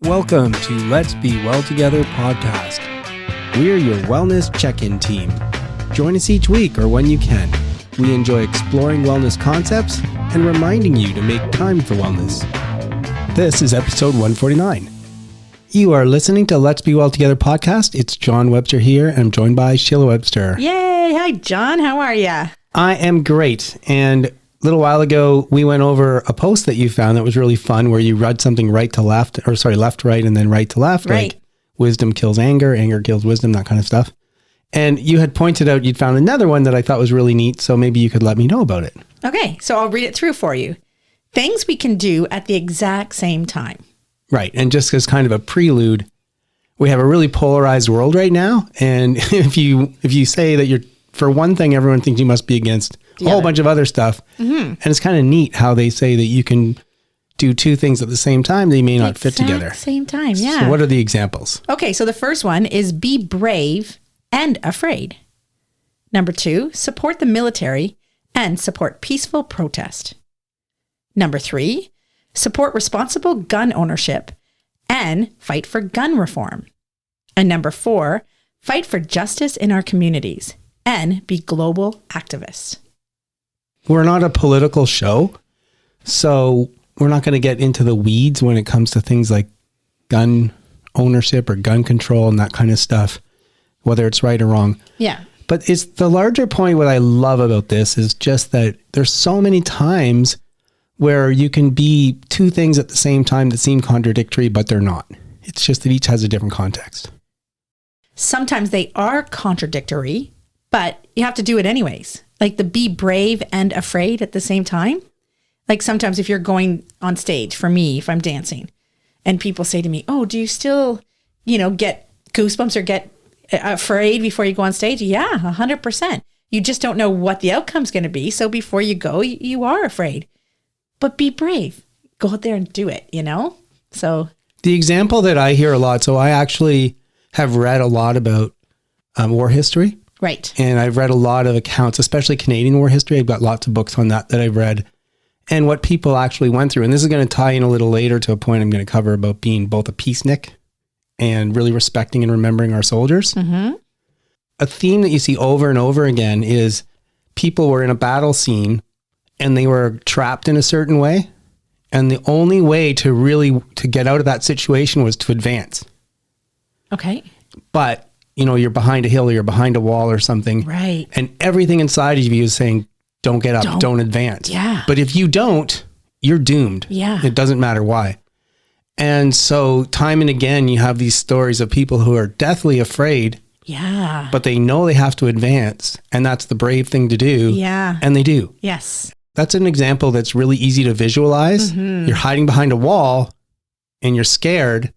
Welcome to Let's Be Well Together podcast. We're your wellness check-in team. Join us each week or when you can. We enjoy exploring wellness concepts and reminding you to make time for wellness. This is episode 149. You are listening to Let's Be Well Together podcast. It's John Webster here, and I'm joined by Sheila Webster. Yay! Hi, John. How are ya? I am great. And a little while ago, we went over a post that you found that was really fun, where you read something left to right, and then right to left. Right. Like wisdom kills anger, anger kills wisdom, that kind of stuff. And you had pointed out you'd found another one that I thought was really neat, so maybe you could let me know about it. Okay, so I'll read it through for you. Things we can do at the exact same time. Right. And just as kind of a prelude, we have a really polarized world right now. And if you say that you're, for one thing, everyone thinks you must be against a whole bunch of other stuff. Mm-hmm. And it's kind of neat how they say that you can do two things at the same time. They may not fit together. Same time, yeah. So what are the examples? Okay, so the first one is be brave and afraid. Number 2, support the military and support peaceful protest. Number 3, support responsible gun ownership and fight for gun reform. And number 4, fight for justice in our communities and be global activists. We're not a political show, so we're not going to get into the weeds when it comes to things like gun ownership or gun control and that kind of stuff, whether it's right or wrong. Yeah. But it's the larger point. What I love about this is just that there's so many times where you can be two things at the same time that seem contradictory, but they're not. It's just that each has a different context. Sometimes they are contradictory, but you have to do it anyways. Like the be brave and afraid at the same time. Like sometimes if you're going on stage, for me, if I'm dancing, and people say to me, oh, do you still, get goosebumps or get afraid before you go on stage? Yeah, 100%. You just don't know what the outcome's going to be. So before you go, you are afraid. But be brave. Go out there and do it, So the example that I hear a lot, so I actually have read a lot about war history. Right. And I've read a lot of accounts, especially Canadian war history. I've got lots of books on that I've read. And what people actually went through. And this is going to tie in a little later to a point I'm going to cover about being both a peacenik and really respecting and remembering our soldiers. Mm-hmm. A theme that you see over and over again is people were in a battle scene and they were trapped in a certain way. And the only way to get out of that situation was to advance. Okay. But, you're behind a hill or you're behind a wall or something. Right. And everything inside of you is saying, don't get up, don't advance. Yeah. But if you don't, you're doomed. Yeah. It doesn't matter why. And so time and again, you have these stories of people who are deathly afraid. Yeah. But they know they have to advance. And that's the brave thing to do. Yeah. And they do. Yes. That's an example that's really easy to visualize. Mm-hmm. You're hiding behind a wall and you're scared.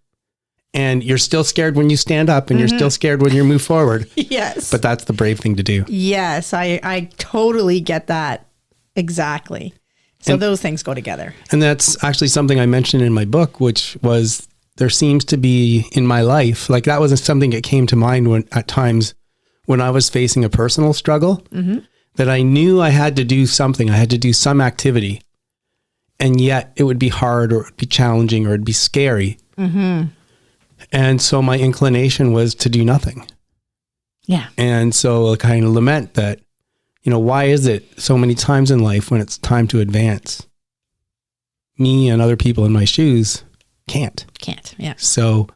And you're still scared when you stand up and you're still scared when you move forward. Yes. But that's the brave thing to do. Yes, I totally get that. Exactly. So those things go together. And that's actually something I mentioned in my book, which was there seems to be in my life, like that was something that came to mind at times when I was facing a personal struggle, that I knew I had to do something. I had to do some activity. And yet it would be hard or it would be challenging or it'd be scary. Mm-hmm. And so my inclination was to do nothing. Yeah. And so I kind of lament that, why is it so many times in life when it's time to advance, me and other people in my shoes can't, yeah. So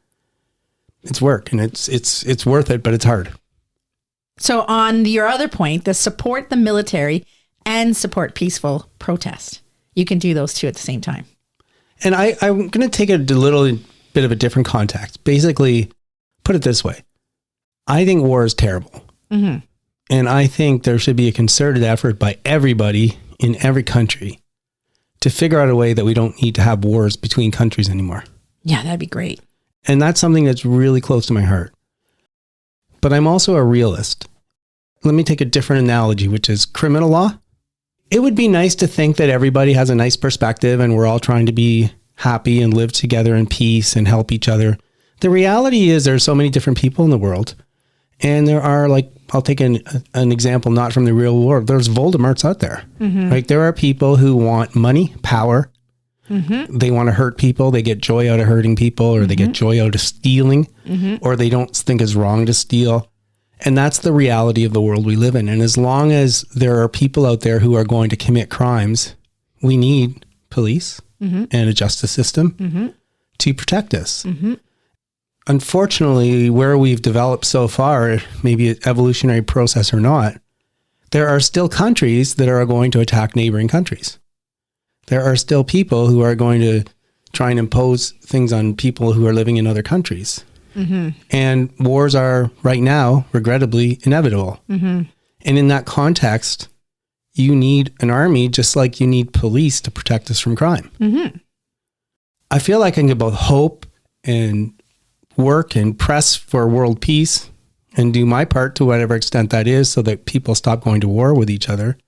it's work and it's worth it, but it's hard. So on your other point, the support the military and support peaceful protest, you can do those two at the same time. And I'm going to take it a little bit of a different context. Basically, put it this way. I think war is terrible. Mm-hmm. And I think there should be a concerted effort by everybody in every country to figure out a way that we don't need to have wars between countries anymore. Yeah, that'd be great. And that's something that's really close to my heart. But I'm also a realist. Let me take a different analogy, which is criminal law. It would be nice to think that everybody has a nice perspective and we're all trying to be happy and live together in peace and help each other. The reality is there's so many different people in the world. And there are, I'll take an example not from the real world. There's Voldemorts out there. Mm-hmm. There are people who want money, power, They want to hurt people. They get joy out of hurting people, or they get joy out of stealing, or they don't think it's wrong to steal. And that's the reality of the world we live in. And as long as there are people out there who are going to commit crimes, we need police and a justice system to protect us. Unfortunately, where we've developed so far, maybe an evolutionary process or not, there are still countries that are going to attack neighboring countries. There are still people who are going to try and impose things on people who are living in other countries. And wars are right now, regrettably, inevitable. And in that context, you need an army just like you need police to protect us from crime. I feel like I can get both hope and work and press for world peace and do my part to whatever extent that is so that people stop going to war with each other,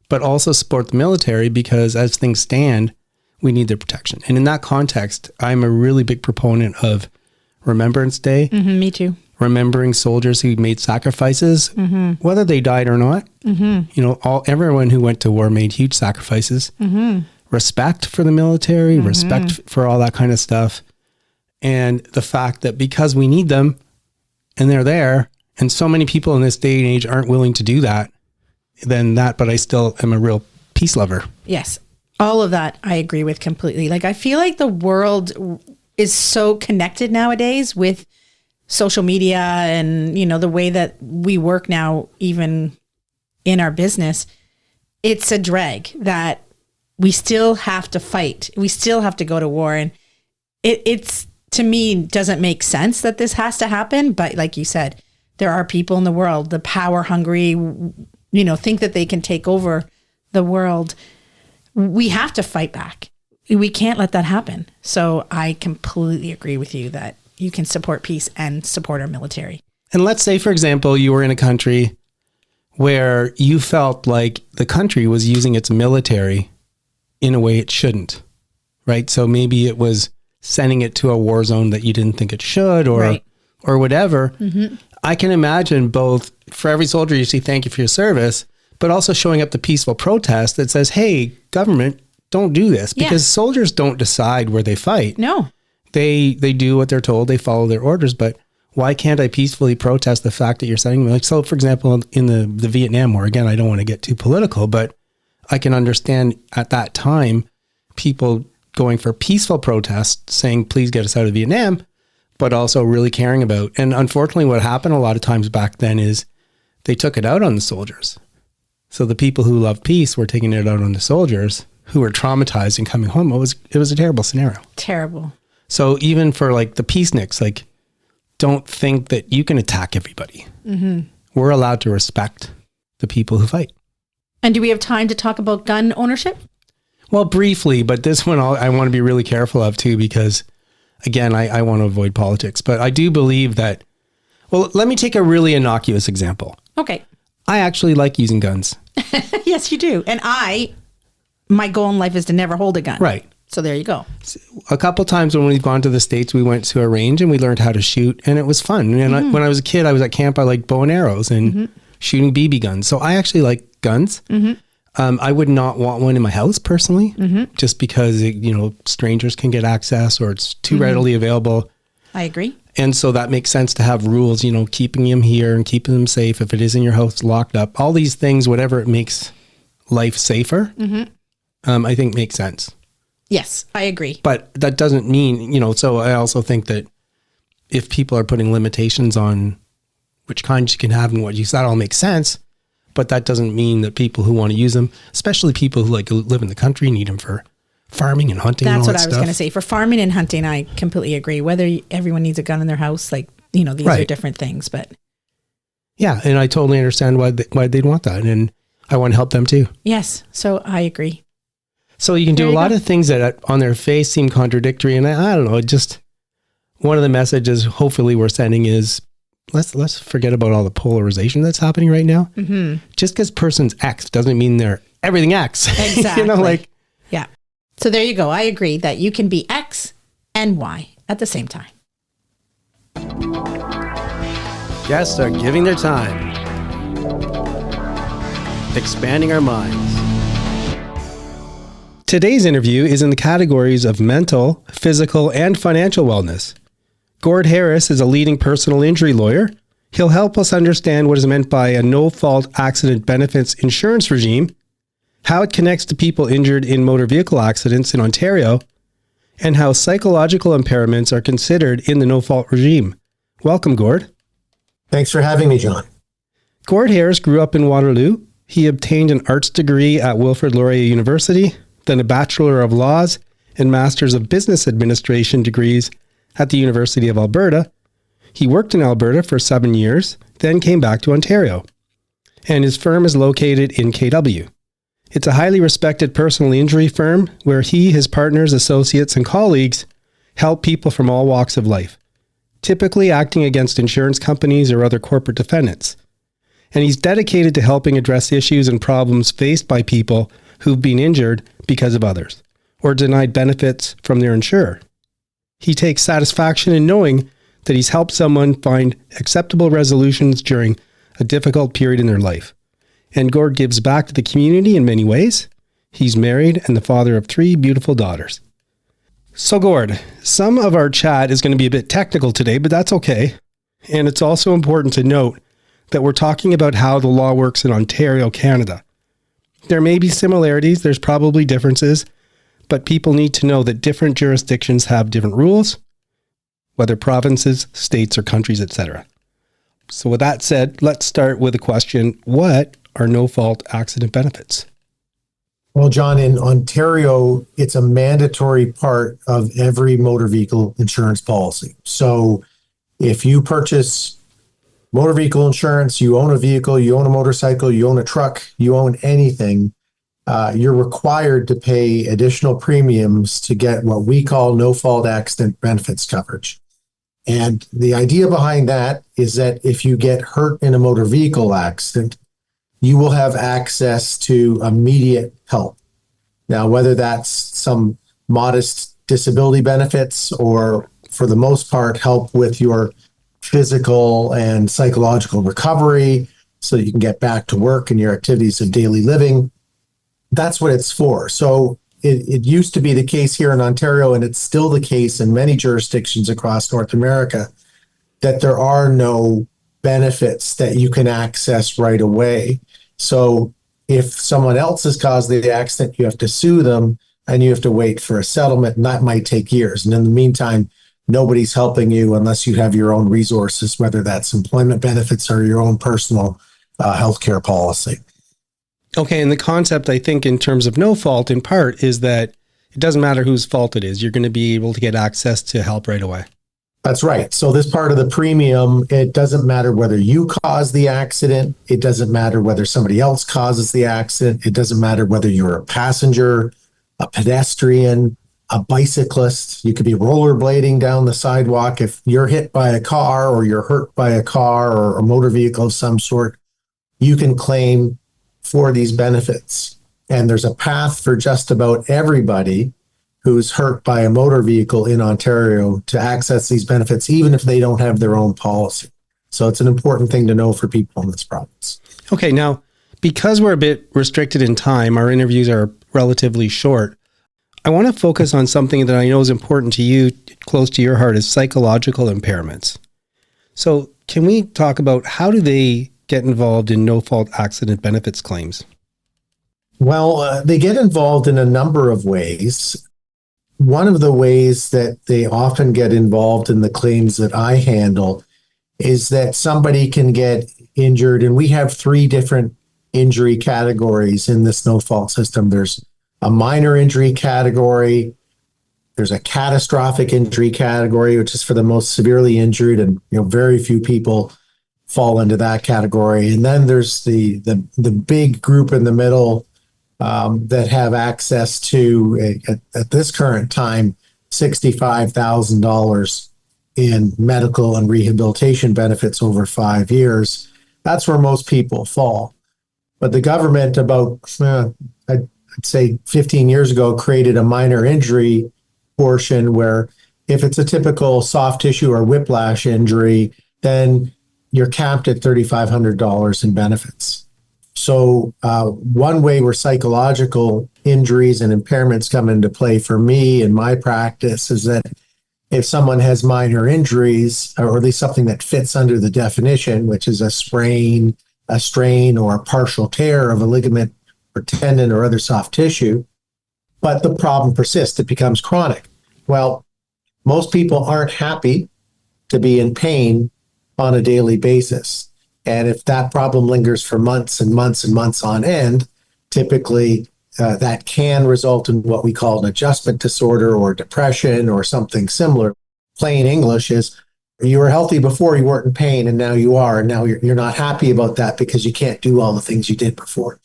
but also support the military because as things stand, we need their protection. And in that context, I'm a really big proponent of Remembrance Day. Me too. Remembering soldiers who made sacrifices, whether they died or not. You know, everyone who went to war made huge sacrifices. Respect for the military, respect for all that kind of stuff. And the fact that because we need them and they're there, and so many people in this day and age aren't willing to do that, but I still am a real peace lover. Yes. All of that I agree with completely. Like, I feel like the world is so connected nowadays with social media and, you know, the way that we work now, even in our business. It's a drag that we still have to fight. We still have to go to war. And it's, to me, doesn't make sense that this has to happen. But like you said, there are people in the world, the power hungry, you know, think that they can take over the world. We have to fight back. We can't let that happen. So I completely agree with you that you can support peace and support our military. And let's say, for example, you were in a country where you felt like the country was using its military in a way it shouldn't, right? So maybe it was sending it to a war zone that you didn't think it should, or whatever. I can imagine both for every soldier you see, thank you for your service, but also showing up the peaceful protest that says, hey, government, don't do this, because soldiers don't decide where they fight. No. They do what they're told. They follow their orders. But why can't I peacefully protest the fact that you're sending me? Like, so, for example, in the Vietnam War, again, I don't want to get too political, but I can understand at that time people going for peaceful protests, saying, please get us out of Vietnam, but also really caring about. And unfortunately, what happened a lot of times back then is they took it out on the soldiers. So the people who loved peace were taking it out on the soldiers who were traumatized and coming home. It was a terrible scenario. Terrible. So even for like the peaceniks, like, don't think that you can attack everybody. We're allowed to respect the people who fight. And do we have time to talk about gun ownership? Well, briefly, but this one I want to be really careful of too, because again, I want to avoid politics, but I do believe that, well, let me take a really innocuous example. Okay. I actually like using guns. Yes, you do. And my goal in life is to never hold a gun. Right. So there you go. A couple times when we've gone to the States, we went to a range and we learned how to shoot, and it was fun. And when I was a kid, I was at camp, I liked bow and arrows and shooting BB guns. So I actually like guns. I would not want one in my house personally, just because, strangers can get access or it's too readily available. I agree. And so that makes sense to have rules, keeping them here and keeping them safe. If it is in your house, locked up, all these things, whatever it makes life safer, I think makes sense. Yes, I agree. But that doesn't mean, so I also think that if people are putting limitations on which kinds you can have and what use, that all makes sense. But that doesn't mean that people who want to use them, especially people who live in the country, need them for farming and hunting. That's and all what I was going to say. For farming and hunting, I completely agree. Whether everyone needs a gun in their house, these are different things. But yeah, and I totally understand why they'd want that, and I want to help them too. Yes, so I agree. So you can do a lot of things that on their face seem contradictory, and I don't know. Just one of the messages, hopefully, we're sending is let's forget about all the polarization that's happening right now. Just because person's X doesn't mean they're everything X. Exactly. Yeah. So there you go. I agree that you can be X and Y at the same time. Guests are giving their time, expanding our minds. Today's interview is in the categories of mental, physical, and financial wellness. Gord Harris is a leading personal injury lawyer. He'll help us understand what is meant by a no-fault accident benefits insurance regime, how it connects to people injured in motor vehicle accidents in Ontario, and how psychological impairments are considered in the no-fault regime. Welcome, Gord. Thanks for having me, John. Gord Harris grew up in Waterloo. He obtained an arts degree at Wilfrid Laurier University, then a Bachelor of Laws and Masters of Business Administration degrees at the University of Alberta. He worked in Alberta for 7 years, then came back to Ontario. And his firm is located in KW. It's a highly respected personal injury firm where he, his partners, associates, and colleagues help people from all walks of life, typically acting against insurance companies or other corporate defendants. And he's dedicated to helping address issues and problems faced by people who've been injured because of others or denied benefits from their insurer. He takes satisfaction in knowing that he's helped someone find acceptable resolutions during a difficult period in their life. And Gord gives back to the community in many ways. He's married and the father of 3 beautiful daughters. So Gord, some of our chat is going to be a bit technical today, but that's okay. And it's also important to note that we're talking about how the law works in Ontario, Canada. There may be similarities, there's probably differences, but people need to know that different jurisdictions have different rules, whether provinces, states, or countries, etc. So with that said, let's start with a question. What are no-fault accident benefits? Well, John, in Ontario, it's a mandatory part of every motor vehicle insurance policy. So if you purchase motor vehicle insurance, you own a vehicle, you own a motorcycle, you own a truck, you own anything, you're required to pay additional premiums to get what we call no-fault accident benefits coverage. And the idea behind that is that if you get hurt in a motor vehicle accident, you will have access to immediate help. Now, whether that's some modest disability benefits or, for the most part, help with your physical and psychological recovery so you can get back to work and your activities of daily living, that's what it's for. So it used to be the case here in Ontario, and it's still the case in many jurisdictions across North America, that there are no benefits that you can access right away. So if someone else has caused the accident, you have to sue them and you have to wait for a settlement, and that might take years. And in the meantime, nobody's helping you unless you have your own resources, whether that's employment benefits or your own personal healthcare policy. Okay, and the concept, I think, in terms of no fault, in part, is that it doesn't matter whose fault it is. You're going to be able to get access to help right away. That's right. So this part of the premium, it doesn't matter whether you cause the accident. It doesn't matter whether somebody else causes the accident. It doesn't matter whether you're a passenger, a pedestrian, a bicyclist. You could be rollerblading down the sidewalk. If you're hit by a car or you're hurt by a car or a motor vehicle of some sort, you can claim for these benefits. And there's a path for just about everybody who's hurt by a motor vehicle in Ontario to access these benefits, even if they don't have their own policy. So it's an important thing to know for people in this province. Okay, now, because we're a bit restricted in time, our interviews are relatively short. I want to focus on something that I know is important to you, close to your heart, is psychological impairments. So can we talk about how do they get involved in no-fault accident benefits claims? Well, they get involved in a number of ways. One of the ways that they often get involved in the claims that I handle is that somebody can get injured, and we have 3 different injury categories in this no-fault system. There's a minor injury category, there's a catastrophic injury category, which is for the most severely injured, and very few people fall into that category. And then there's the big group in the middle that have access to, at this current time, $65,000 in medical and rehabilitation benefits over 5 years. That's where most people fall. But the government, about, I'd say 15 years ago, created a minor injury portion where if it's a typical soft tissue or whiplash injury, then you're capped at $3,500 in benefits. So one way where psychological injuries and impairments come into play for me in my practice is that if someone has minor injuries, or at least something that fits under the definition, which is a sprain, a strain, or a partial tear of a ligament or tendon or other soft tissue, but the problem persists, it becomes chronic. Well, most people aren't happy to be in pain on a daily basis. And if that problem lingers for months and months and months on end, typically that can result in what we call an adjustment disorder or depression or something similar. Plain English is you were healthy before, you weren't in pain, and now you are. And now you're not happy about that because you can't do all the things you did before.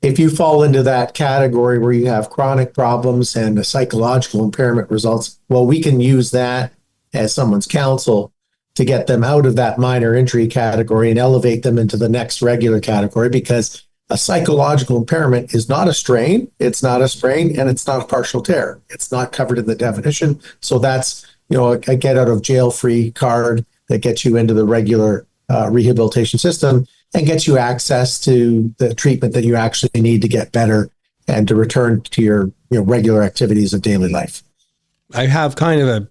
If you fall into that category where you have chronic problems and a psychological impairment results, well, we can use that as someone's counsel to get them out of that minor injury category and elevate them into the next regular category, because a psychological impairment is not a strain, it's not a sprain, and it's not a partial tear. It's not covered in the definition. So that's, a get out of jail free card that gets you into the regular rehabilitation system and gets you access to the treatment that you actually need to get better and to return to your regular activities of daily life. I have kind of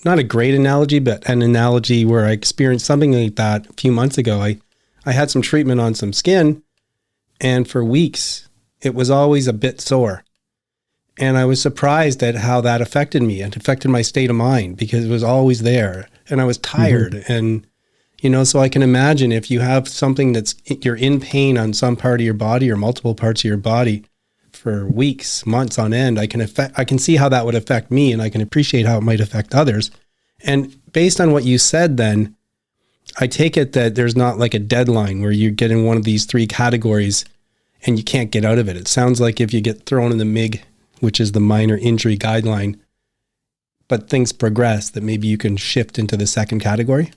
not a great analogy, but an analogy where I experienced something like that a few months ago. I had some treatment on some skin, and for weeks, it was always a bit sore. And I was surprised at how that affected me. It affected my state of mind because it was always there. And I was tired. Mm-hmm. And, so I can imagine if you have something you're in pain on some part of your body or multiple parts of your body for weeks, months on end, I can see how that would affect me, and I can appreciate how it might affect others. And based on what you said then, I take it that there's not like a deadline where you get in one of these three categories and you can't get out of it. It sounds like if you get thrown in the MIG, which is the minor injury guideline, but things progress, that maybe you can shift into the second category?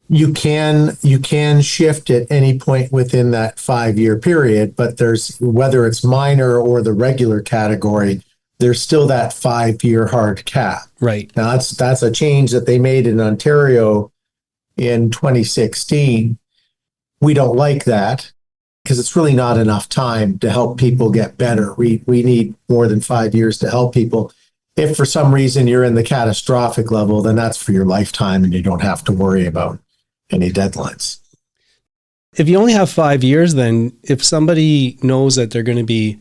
You can shift at any point within that 5-year period, but there's, whether it's minor or the regular category, there's still that 5-year hard cap. Right. Now that's a change that they made in Ontario in 2016. We don't like that because it's really not enough time to help people get better. We need more than 5 years to help people. If for some reason you're in the catastrophic level, then that's for your lifetime and you don't have to worry about any deadlines. If you only have 5 years, then if somebody knows that they're going to be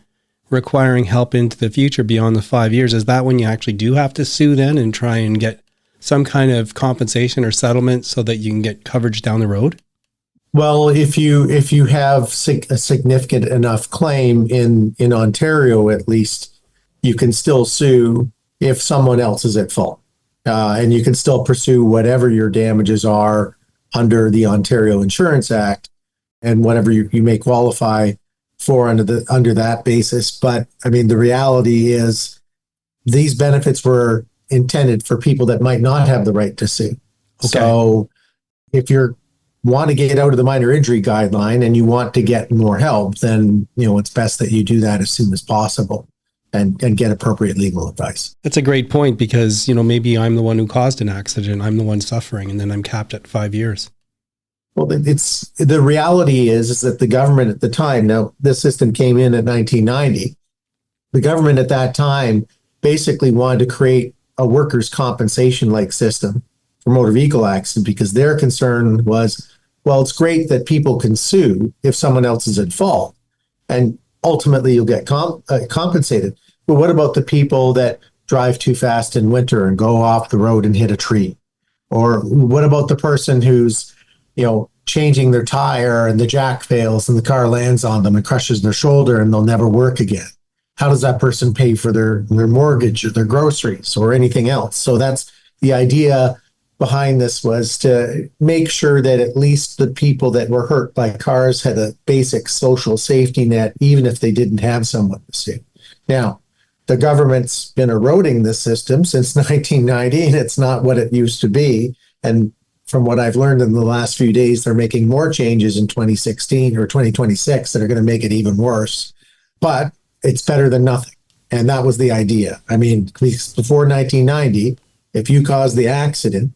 requiring help into the future beyond the 5 years, is that when you actually do have to sue then and try and get some kind of compensation or settlement so that you can get coverage down the road? Well, if you have a significant enough claim in Ontario, at least, you can still sue if someone else is at fault. And you can still pursue whatever your damages are under the Ontario Insurance Act and whatever you may qualify for under that basis. But I mean, the reality is these benefits were intended for people that might not have the right to sue. Okay. So if you want to get out of the minor injury guideline and you want to get more help, then it's best that you do that as soon as possible and get appropriate legal advice. That's a great point because, maybe I'm the one who caused an accident. I'm the one suffering, and then I'm capped at 5 years. Well, the reality is that the government at the time, now this system came in 1990, the government at that time basically wanted to create a workers' compensation-like system for motor vehicle accidents because their concern was, well, it's great that people can sue if someone else is at fault, and ultimately you'll get compensated. But what about the people that drive too fast in winter and go off the road and hit a tree? Or what about the person who's, changing their tire and the jack fails and the car lands on them and crushes their shoulder and they'll never work again? How does that person pay for their mortgage or their groceries or anything else? So that's the idea behind this, was to make sure that at least the people that were hurt by cars had a basic social safety net, even if they didn't have someone to sue. Now, the government's been eroding this system since 1990, and it's not what it used to be. And from what I've learned in the last few days, they're making more changes in 2016 or 2026 that are going to make it even worse. But it's better than nothing. And that was the idea. I mean, before 1990, if you caused the accident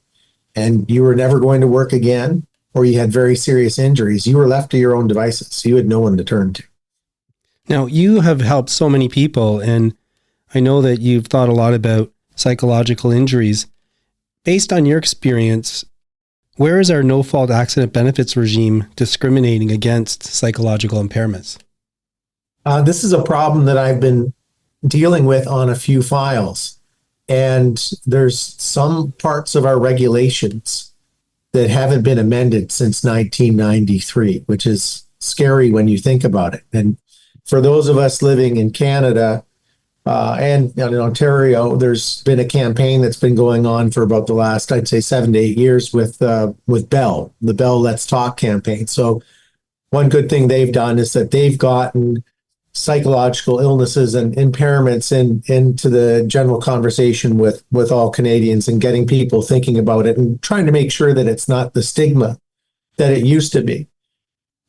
and you were never going to work again, or you had very serious injuries, you were left to your own devices. You had no one to turn to. Now, you have helped so many people, and I know that you've thought a lot about psychological injuries. Based on your experience, where is our no-fault accident benefits regime discriminating against psychological impairments? This is a problem that I've been dealing with on a few files. And there's some parts of our regulations that haven't been amended since 1993, which is scary when you think about it. And for those of us living in Canada and in Ontario, there's been a campaign that's been going on for about the last, I'd say, 7 to 8 years with Bell, the Bell Let's Talk campaign. So one good thing they've done is that they've gotten psychological illnesses and impairments into the general conversation with all Canadians, and getting people thinking about it and trying to make sure that it's not the stigma that it used to be.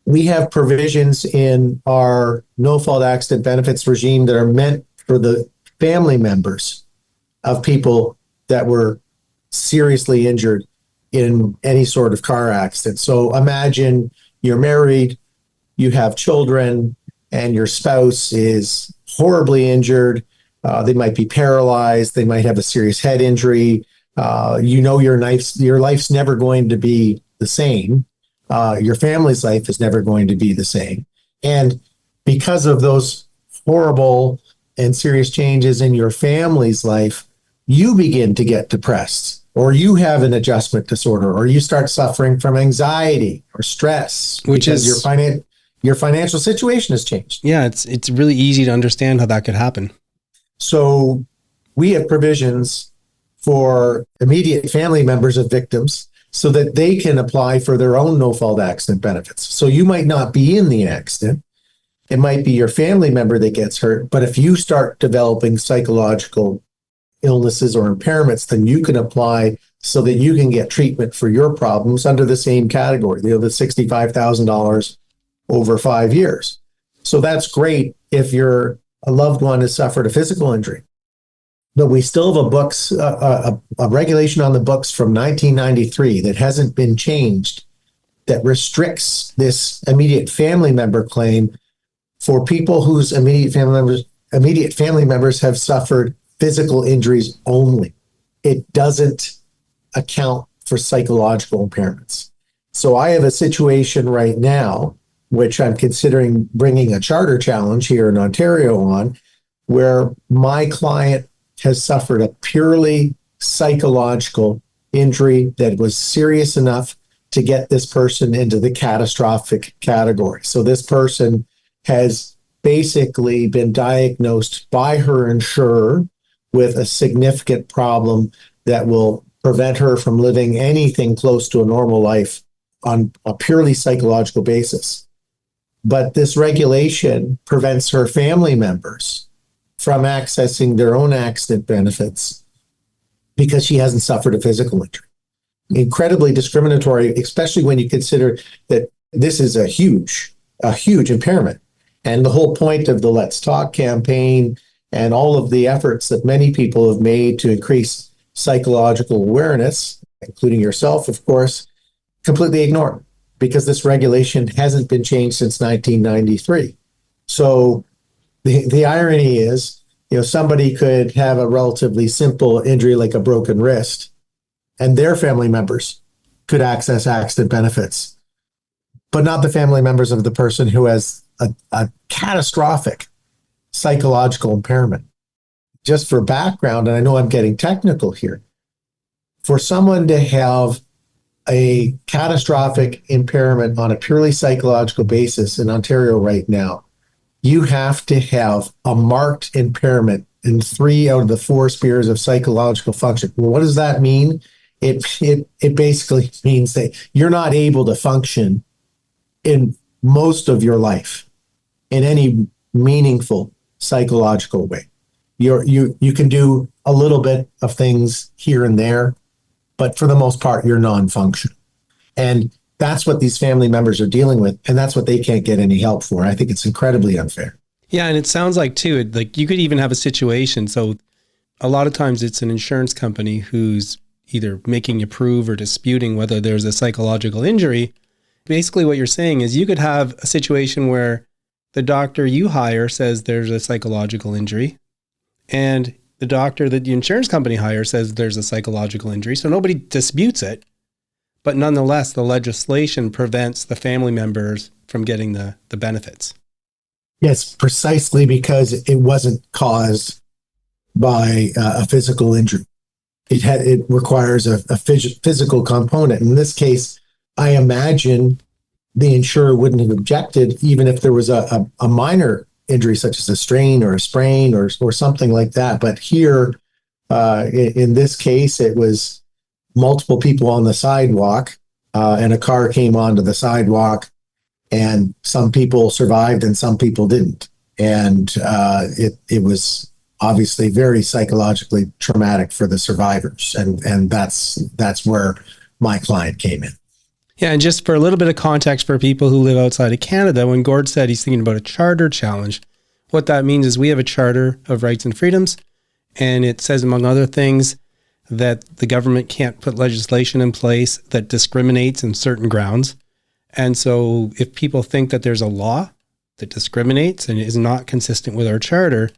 We have provisions in our no-fault accident benefits regime that are meant for the family members of people that were seriously injured in any sort of car accident. So imagine you're married, you have children, and your spouse is horribly injured. They might be paralyzed. They might have a serious head injury. Your life's never going to be the same. Your family's life is never going to be the same. And because of those horrible and serious changes in your family's life, you begin to get depressed, or you have an adjustment disorder, or you start suffering from anxiety or stress, Which because is your financial situation has changed. Yeah, it's really easy to understand how that could happen. So we have provisions for immediate family members of victims so that they can apply for their own no-fault accident benefits. So you might not be in the accident. It might be your family member that gets hurt. But if you start developing psychological illnesses or impairments, then you can apply so that you can get treatment for your problems under the same category, the $65,000 over 5 years. So that's great if a loved one has suffered a physical injury. But we still have a regulation on the books from 1993 that hasn't been changed that restricts this immediate family member claim for people whose immediate family members have suffered physical injuries only. It doesn't account for psychological impairments. So I have a situation right now, which I'm considering bringing a charter challenge here in Ontario on, where my client has suffered a purely psychological injury that was serious enough to get this person into the catastrophic category. So this person has basically been diagnosed by her insurer with a significant problem that will prevent her from living anything close to a normal life on a purely psychological basis. But this regulation prevents her family members from accessing their own accident benefits because she hasn't suffered a physical injury. Incredibly discriminatory, especially when you consider that this is a huge impairment. And the whole point of the Let's Talk campaign and all of the efforts that many people have made to increase psychological awareness, including yourself, of course, completely ignored, because this regulation hasn't been changed since 1993. So the irony is, somebody could have a relatively simple injury like a broken wrist, and their family members could access accident benefits, but not the family members of the person who has a catastrophic psychological impairment. Just for background, and I know I'm getting technical here, for someone to have a catastrophic impairment on a purely psychological basis in Ontario right now, you have to have a marked impairment in 3 out of the 4 spheres of psychological function. Well, what does that mean? It basically means that you're not able to function in most of your life in any meaningful psychological way. You can do a little bit of things here and there, but for the most part, you're non-functional. And that's what these family members are dealing with, and that's what they can't get any help for. I think it's incredibly unfair. Yeah, and it sounds like, too, like you could even have a situation. So a lot of times it's an insurance company who's either making you prove or disputing whether there's a psychological injury. Basically, what you're saying is you could have a situation where the doctor you hire says there's a psychological injury, and the doctor that the insurance company hires says there's a psychological injury. So nobody disputes it. But nonetheless, the legislation prevents the family members from getting the benefits. Yes, precisely because it wasn't caused by a physical injury. It requires a physical component. In this case, I imagine the insurer wouldn't have objected even if there was a minor injury such as a strain or a sprain or something like that. But here, in this case, it was multiple people on the sidewalk, and a car came onto the sidewalk, and some people survived and some people didn't. And it was obviously very psychologically traumatic for the survivors. And that's where my client came in. Yeah, and just for a little bit of context for people who live outside of Canada, when Gord said he's thinking about a charter challenge, what that means is we have a Charter of Rights and Freedoms, and it says, among other things, that the government can't put legislation in place that discriminates in certain grounds. And so if people think that there's a law that discriminates and is not consistent with our charter,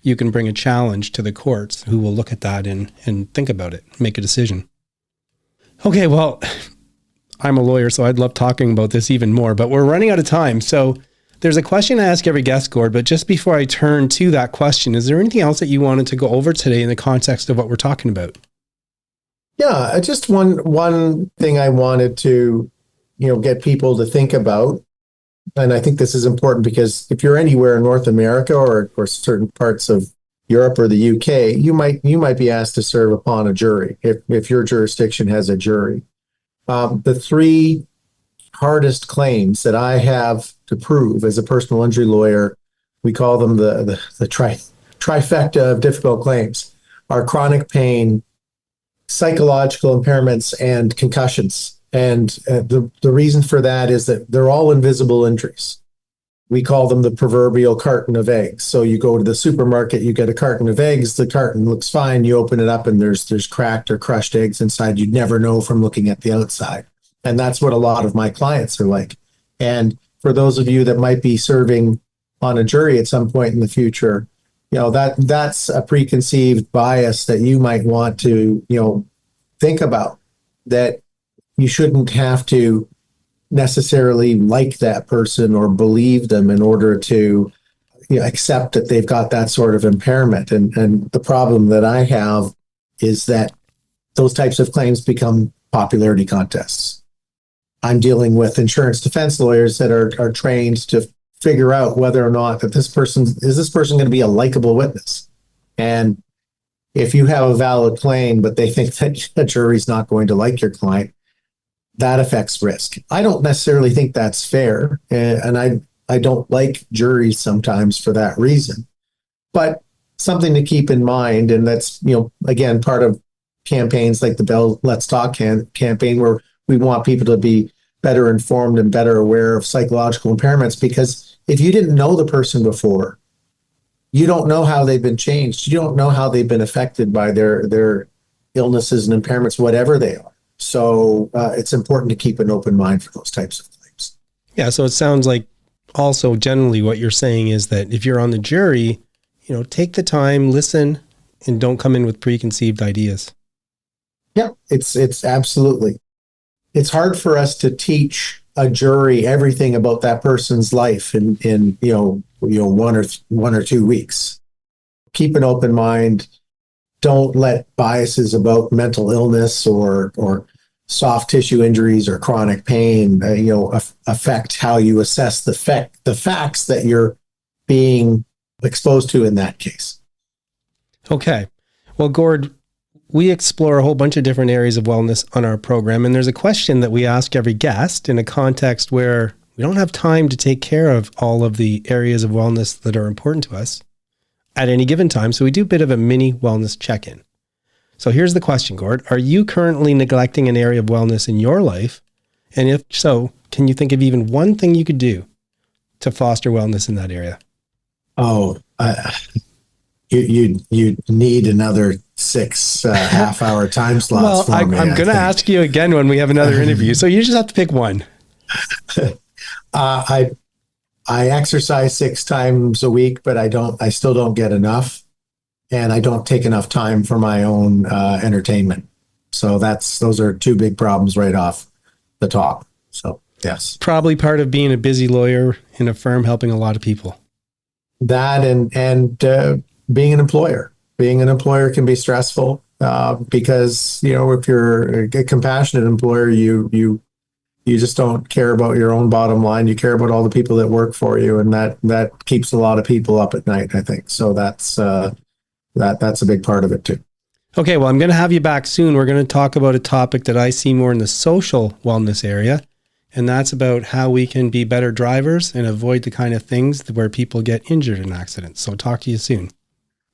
you can bring a challenge to the courts who will look at that and think about it, make a decision. Okay, well, I'm a lawyer, so I'd love talking about this even more, but we're running out of time. So there's a question I ask every guest, Gord, but just before I turn to that question, is there anything else that you wanted to go over today in the context of what we're talking about? Yeah, just one thing I wanted to, get people to think about, and I think this is important because if you're anywhere in North America or certain parts of Europe or the UK, you might be asked to serve upon a jury if your jurisdiction has a jury. The three hardest claims that I have to prove as a personal injury lawyer, we call them the trifecta of difficult claims, are chronic pain, psychological impairments, and concussions. And the reason for that is that they're all invisible injuries. We call them the proverbial carton of eggs. So you go to the supermarket, you get a carton of eggs, the carton looks fine, you open it up and there's cracked or crushed eggs inside. You'd never know from looking at the outside. And that's what a lot of my clients are like. And for those of you that might be serving on a jury at some point in the future, that's a preconceived bias that you might want to, think about, that you shouldn't have to necessarily like that person or believe them in order to accept that they've got that sort of impairment. And the problem that I have is that those types of claims become popularity contests. I'm dealing with insurance defense lawyers that are trained to figure out whether or not that this person going to be a likable witness. And if you have a valid claim, but they think that a jury's not going to like your client, that affects risk. I don't necessarily think that's fair. And I don't like juries sometimes for that reason. But something to keep in mind, and that's, again, part of campaigns like the Bell Let's Talk campaign, where we want people to be better informed and better aware of psychological impairments, because if you didn't know the person before, you don't know how they've been changed. You don't know how they've been affected by their illnesses and impairments, whatever they are. So it's important to keep an open mind for those types of claims. Yeah, so it sounds like also generally what you're saying is that if you're on the jury, take the time, listen, and don't come in with preconceived ideas. Yeah, it's absolutely. It's hard for us to teach a jury everything about that person's life in 1 or 2 weeks. Keep an open mind. Don't let biases about mental illness or soft tissue injuries or chronic pain, affect how you assess the facts that you're being exposed to in that case. Okay. Well, Gord, we explore a whole bunch of different areas of wellness on our program, and there's a question that we ask every guest in a context where we don't have time to take care of all of the areas of wellness that are important to us at any given time. So we do a bit of a mini wellness check-in. So here's the question, Gord. Are you currently neglecting an area of wellness in your life? And if so, can you think of even one thing you could do to foster wellness in that area? Oh, you need another 6 half-hour time slots. Well, I'm going to ask you again when we have another interview. So you just have to pick one. I exercise 6 times a week, but I still don't get enough, and I don't take enough time for my own entertainment. So those are 2 big problems right off the top. So yes, Probably part of being a busy lawyer in a firm helping a lot of people. that and being an employer. Being an employer can be stressful because if you're a compassionate employer, you just don't care about your own bottom line. You care about all the people that work for you, and that keeps a lot of people up at night, I think. So that's a big part of it too. Okay, well, I'm going to have you back soon. We're going to talk about a topic that I see more in the social wellness area, and that's about how we can be better drivers and avoid the kind of things where people get injured in accidents. So talk to you soon.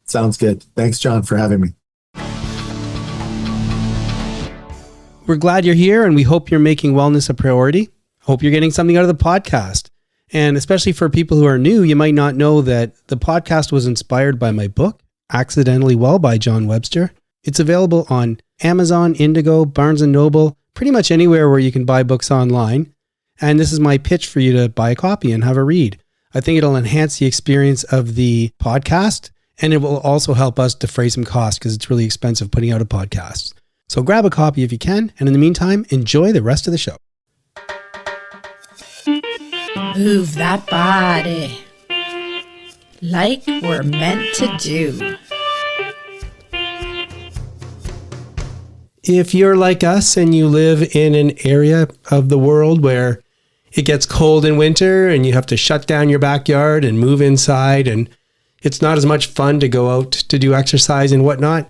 Sounds good. Thanks, John, for having me. We're glad you're here, and we hope you're making wellness a priority. Hope you're getting something out of the podcast. And especially for people who are new, you might not know that the podcast was inspired by my book, Accidentally Well by John Webster. It's available on Amazon, Indigo, Barnes & Noble, pretty much anywhere where you can buy books online. And this is my pitch for you to buy a copy and have a read. I think it'll enhance the experience of the podcast, and it will also help us defray some costs because it's really expensive putting out a podcast. So grab a copy if you can, and in the meantime, enjoy the rest of the show. Move that body like we're meant to do. If you're like us and you live in an area of the world where it gets cold in winter and you have to shut down your backyard and move inside, and it's not as much fun to go out to do exercise and whatnot,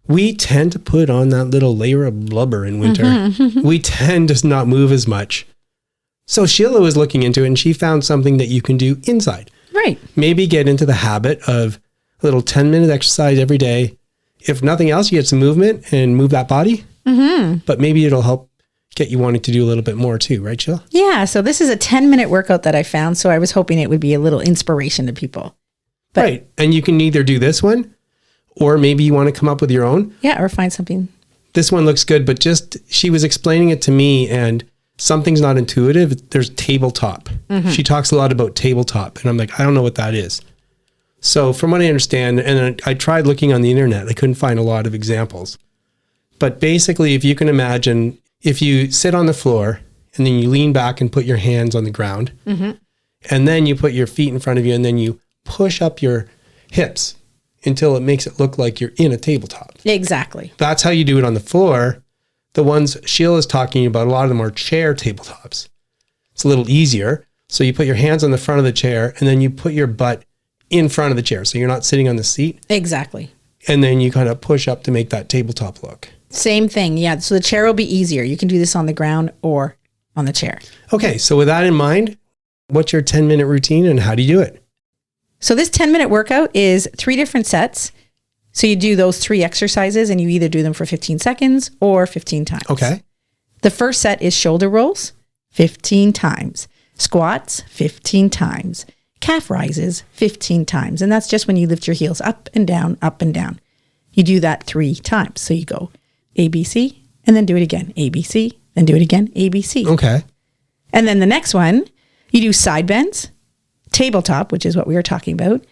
we tend to put on that little layer of blubber in winter. We tend to not move as much. So Sheila was looking into it, and she found something that you can do inside. Right. Maybe get into the habit of a little 10-minute exercise every day. If nothing else, you get some movement and move that body. But maybe it'll help get you wanting to do a little bit more too, right, Sheila? Yeah. So this is a 10-minute workout that I found. So I was hoping it would be a little inspiration to people. But Right. And you can either do this one, or maybe you want to come up with your own. yeah, or find something. This one looks good, but she was explaining it to me, and something's not intuitive. There's tabletop. She talks a lot about tabletop, and I'm like, I don't know what that is. So from what I understand, and I tried looking on the internet, I couldn't find a lot of examples. But basically, if you can imagine, if you sit on the floor and then you lean back and put your hands on the ground, and then you put your feet in front of you, and then you push up your hips until it makes it look like you're in a tabletop. Exactly. That's how you do it on the floor. The ones Sheila's talking about, a lot of them are chair tabletops. It's a little easier. So you put your hands on the front of the chair, and then you put your butt in front of the chair. So you're not sitting on the seat. Exactly. And then you kind of push up to make that tabletop look. Same thing. Yeah. So the chair will be easier. You can do this on the ground or on the chair. Okay. So with that in mind, what's your 10-minute routine and how do you do it? So this 10-minute workout is 3 different sets. So you do those 3 exercises, and you either do them for 15 seconds or 15 times. Okay. The first set is shoulder rolls, 15 times. Squats, 15 times. Calf rises, 15 times. And that's just when you lift your heels up and down, up and down. You do that 3 times. So you go ABC, and then do it again. ABC, then do it again. ABC. Okay. And then the next one, you do side bends, tabletop, which is what we were talking about,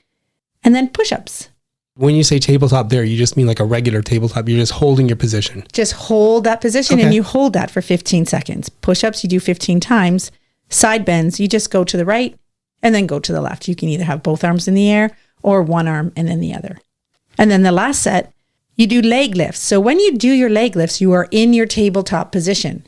and then push-ups. When you say tabletop there, you just mean like a regular tabletop. You're just holding your position. Just hold that position, Okay. and you hold that for 15 seconds. Push-ups, you do 15 times. Side bends, you just go to the right and then go to the left. You can either have both arms in the air or one arm and then the other. And then the last set, you do leg lifts. So when you do your leg lifts, you are in your tabletop position.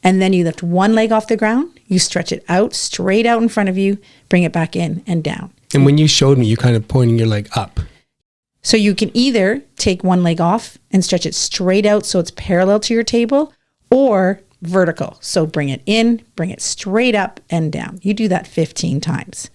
And then you lift one leg off the ground, you stretch it out, straight out in front of you, bring it back in and down. And when you showed me, you kind of pointing your leg up. So you can either take one leg off and stretch it straight out so it's parallel to your table, or vertical. So bring it in, bring it straight up and down. You do that 15 times.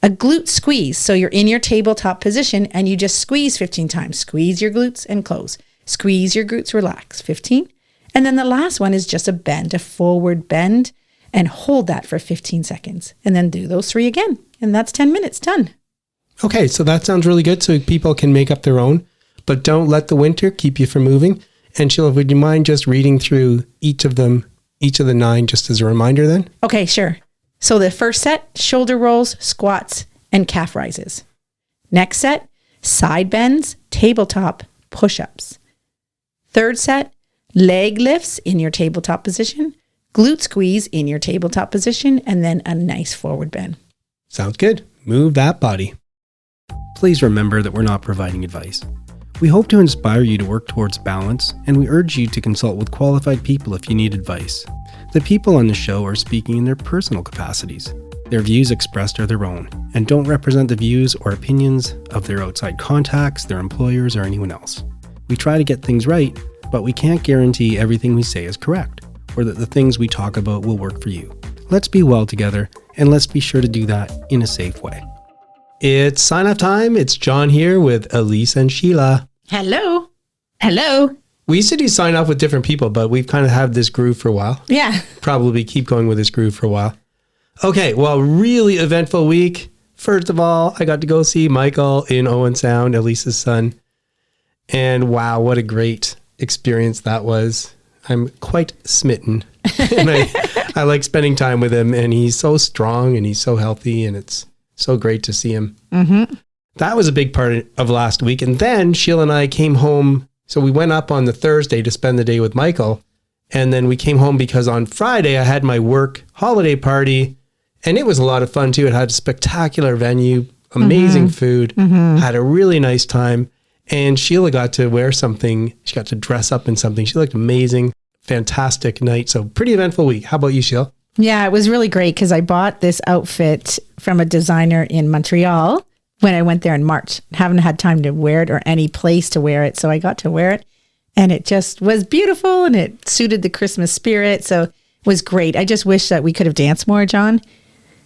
A glute squeeze. So you're in your tabletop position and you just squeeze 15 times. Squeeze your glutes and close. Squeeze your glutes, relax. 15. And then the last one is just a bend, a forward bend, and hold that for 15 seconds. And then do those 3 again. And that's 10 minutes done. Okay, so that sounds really good. So people can make up their own, but don't let the winter keep you from moving. And Sheila, would you mind just reading through each of the 9 just as a reminder then? Okay, sure. So the first set, shoulder rolls, squats, and calf rises. Next set, side bends, tabletop, push-ups. Third set, leg lifts in your tabletop position, glute squeeze in your tabletop position, and then a nice forward bend. Sounds good. Move that body. Please remember that we're not providing advice. We hope to inspire you to work towards balance, and we urge you to consult with qualified people if you need advice. The people on the show are speaking in their personal capacities. Their views expressed are their own, and don't represent the views or opinions of their outside contacts, their employers, or anyone else. We try to get things right, but we can't guarantee everything we say is correct, or that the things we talk about will work for you. Let's be well together, and let's be sure to do that in a safe way. It's sign-off time. It's John here with Elise and Sheila. Hello. Hello. We used to do sign-off with different people, but we've kind of had this groove for a while. Yeah. Probably keep going with this groove for a while. Okay, well, really eventful week. First of all, I got to go see Michael in Owen Sound, Elise's son. And wow, what a great experience that was. I'm quite smitten. And I like spending time with him, and he's so strong and he's so healthy, and it's so great to see him. Mm-hmm. That was a big part of last week. And then Sheila and I came home. So we went up on the Thursday to spend the day with Michael. And then we came home because on Friday I had my work holiday party, and it was a lot of fun too. It had a spectacular venue, amazing food, had a really nice time. And Sheila got to wear something. She got to dress up in something. She looked amazing. Fantastic night. So pretty eventful week. How about you, Sheila? Yeah, it was really great because I bought this outfit from a designer in Montreal when I went there in March. Haven't had time to wear it or any place to wear it. So I got to wear it, and it just was beautiful, and it suited the Christmas spirit. So it was great. I just wish that we could have danced more, John.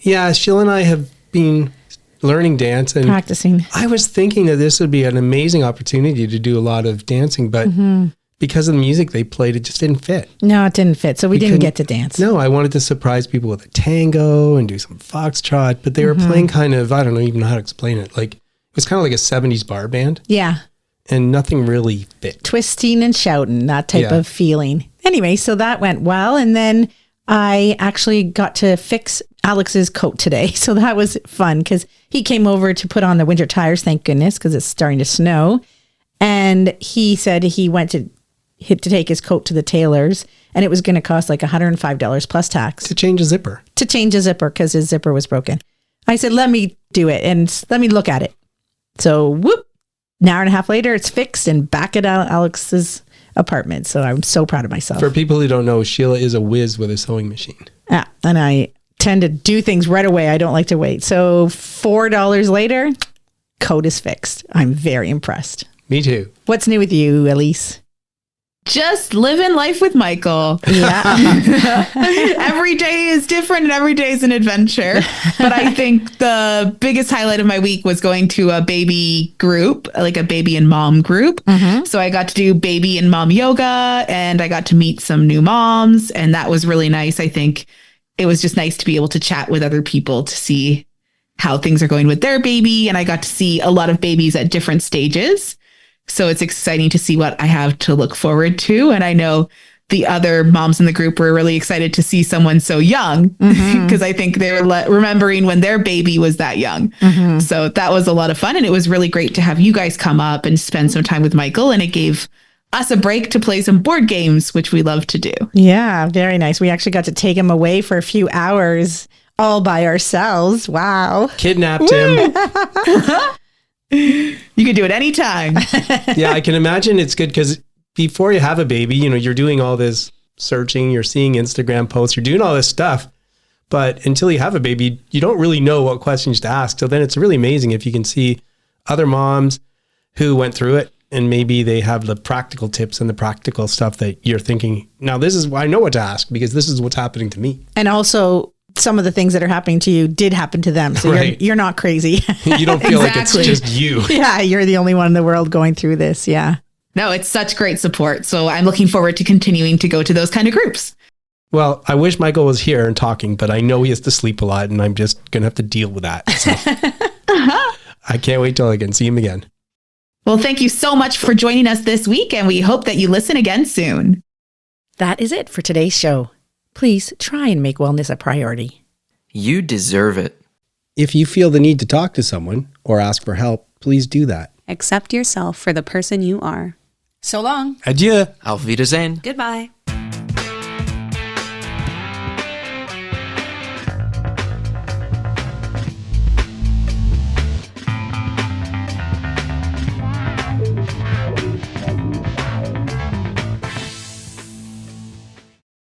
Yeah, Sheila and I have been learning dance and practicing. I was thinking that this would be an amazing opportunity to do a lot of dancing, but because of the music they played, it just didn't fit. No, it didn't fit. So we didn't get to dance. No, I wanted to surprise people with a tango and do some foxtrot, but they were playing kind of, I don't know even know how to explain it. Like, it was kind of like a 70s bar band. Yeah. And nothing really fit. Twisting and shouting, that type of feeling. Anyway, so that went well. And then I actually got to fix Alex's coat today. So that was fun because he came over to put on the winter tires, thank goodness, because it's starting to snow. And he said he went to take his coat to the tailor's, and it was going to cost like $105 plus tax. To change a zipper. To change a zipper because his zipper was broken. I said, let me do it and let me look at it. So whoop, an hour and a half later, it's fixed and back at Alex's apartment. So I'm so proud of myself. For people who don't know, Sheila is a whiz with a sewing machine. Yeah, and I tend to do things right away. I don't like to wait. So $4 later, coat is fixed. I'm very impressed. Me too. What's new with you, Elise? Just living life with Michael. Yeah. Every day is different and every day is an adventure. But I think the biggest highlight of my week was going to a baby group, like a baby and mom group. So I got to do baby and mom yoga, and I got to meet some new moms, and that was really nice. I think it was just nice to be able to chat with other people to see how things are going with their baby. And I got to see a lot of babies at different stages. So it's exciting to see what I have to look forward to. And I know the other moms in the group were really excited to see someone so young because I think they were remembering when their baby was that young. So that was a lot of fun. And it was really great to have you guys come up and spend some time with Michael. And it gave us a break to play some board games, which we love to do. Yeah, very nice. We actually got to take him away for a few hours all by ourselves. Wow. Kidnapped him. You can do it anytime. Yeah, I can imagine it's good because before you have a baby, you know, you're doing all this searching, you're seeing Instagram posts, you're doing all this stuff. But until you have a baby, you don't really know what questions to ask. So then it's really amazing if you can see other moms who went through it and maybe they have the practical tips and the practical stuff that you're thinking, now this is why I know what to ask because this is what's happening to me. And also some of the things that are happening to you did happen to them. So you're not crazy. You don't feel like it's just you. Yeah, you're the only one in the world going through this. Yeah. No, it's such great support. So I'm looking forward to continuing to go to those kind of groups. Well, I wish Michael was here and talking, but I know he has to sleep a lot and I'm just going to have to deal with that. So. I can't wait till I can see him again. Well, thank you so much for joining us this week, and we hope that you listen again soon. That is it for today's show. Please try and make wellness a priority. You deserve it. If you feel the need to talk to someone or ask for help, please do that. Accept yourself for the person you are. So long. Adieu. Auf Wiedersehen. Goodbye.